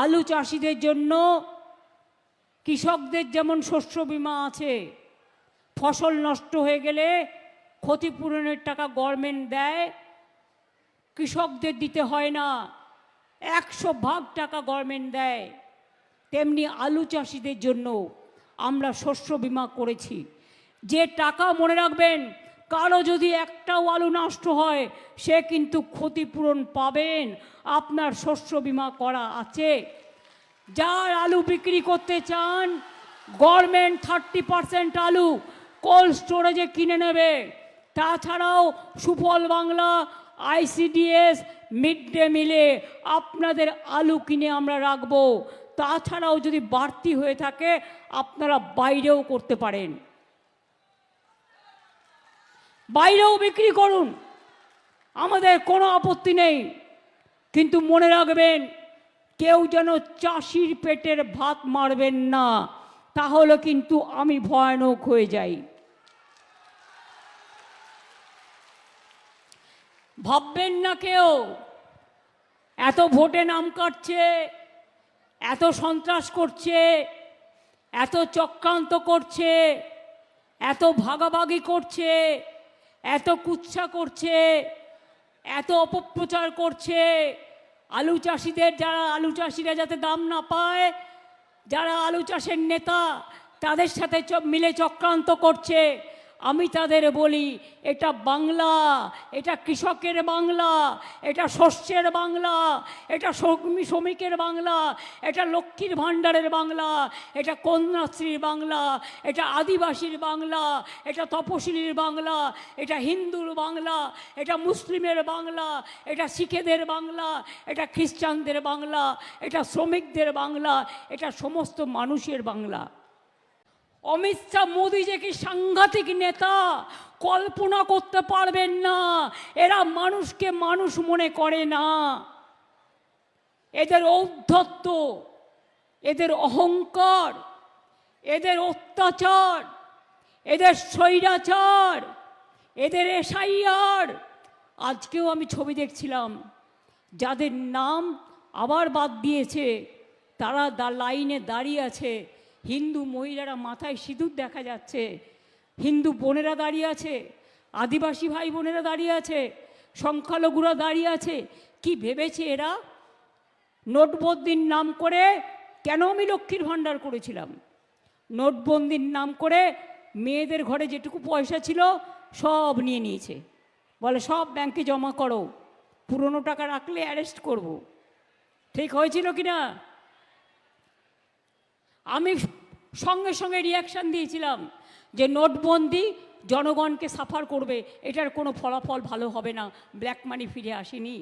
আলু চাষিদের জন্য কৃষকদের যেমন শস্য বীমা আছে, ফসল নষ্ট হয়ে গেলে ক্ষতিপূরণের টাকা গভর্নমেন্ট দেয়, কৃষকদের দিতে হয় না, 100% টাকা গভর্নমেন্ট দেয়। তেমনি আলু চাষিদের জন্য আমরা শস্য বীমা করেছি। যে টাকা মনে রাখবেন, কারো যদি একটাও আলু নষ্ট হয় সে কিন্তু ক্ষতিপূরণ পাবেন, আপনার শস্য বীমা করা আছে। যার আলু বিক্রি করতে চান, গভর্নমেন্ট 30% আলু কোল্ড স্টোরেজে কিনে নেবে। তাছাড়াও সুফল বাংলা, ICDS, মিড ডে মিলে আপনাদের আলু কিনে আমরা রাখবো। তাছাড়াও যদি বাড়তি হয়ে থাকে আপনারা বাইরেও করতে পারেন, বাইরেও বিক্রি করুন, আমাদের কোনো আপত্তি নেই। কিন্তু মনে রাখবেন, কেউ যেন চাষির পেটের ভাত মারবেন না, তাহলে কিন্তু আমি ভয়ানক হয়ে যাই। ভাববেন না কেউ এত ভোটে নাম কাটছে, এত সন্ত্রাস করছে, এত চক্রান্ত করছে, এত ভাগাভাগি করছে, এত কুৎসা করছে, এত অপপ্রচার করছে, আলু চাষিদের, যারা আলু চাষিরা যাতে দাম না পায়, যারা আলু চাষের নেতা তাদের সাথে মিলে চক্রান্ত করছে। আমি তাদের বলি, এটা বাংলা, এটা কৃষকের বাংলা, এটা শস্যের বাংলা, এটা শ্রমিকের বাংলা, এটা লক্ষ্মীর ভাণ্ডারের বাংলা, এটা কন্যাশ্রীর বাংলা, এটা আদিবাসীর বাংলা, এটা তপশিলির বাংলা, এটা হিন্দুর বাংলা, এটা মুসলিমের বাংলা, এটা শিখেদের বাংলা, এটা খ্রিস্টানদের বাংলা, এটা শ্রমিকদের বাংলা, এটা সমস্ত মানুষের বাংলা। অমিত শাহ, মোদী যে কি সাংঘাতিক নেতা কল্পনা করতে পারবেন না। এরা মানুষকে মানুষ মনে করে না। এদের ঔদ্ধত্য, এদের অহংকার, এদের অত্যাচার, এদের স্বৈরাচার, এদের এসআইআর। আজকেও আমি ছবি দেখছিলাম, যাদের নাম আবার বাদ দিয়েছে তারা লাইনে দাঁড়িয়ে আছে। হিন্দু মহিলারা মাথায় সিঁদুর দেখা যাচ্ছে, হিন্দু বোনেরা দাঁড়িয়ে আছে, আদিবাসী ভাই বোনেরা দাঁড়িয়ে আছে, সংখ্যালঘুরা দাঁড়িয়ে আছে। কি ভেবেছে এরা? নোটবন্দির নাম করে, কেন আমি লক্ষ্মীর ভাণ্ডার করেছিলাম, নোটবন্দির নাম করে মেয়েদের ঘরে যেটুকু পয়সা ছিল সব নিয়ে নিয়েছে। বলে সব ব্যাংকে জমা করো, পুরনো টাকা রাখলে অ্যারেস্ট করব। ঠিক হয়েছিল কি না? আমি সঙ্গে সঙ্গে রিয়াকশান দিয়েছিলাম যে নোটবন্দি জনগণকে সাফার করবে, এটার কোনো ফলাফল ভালো হবে না, ব্ল্যাক মানি ফিরে আসেনি।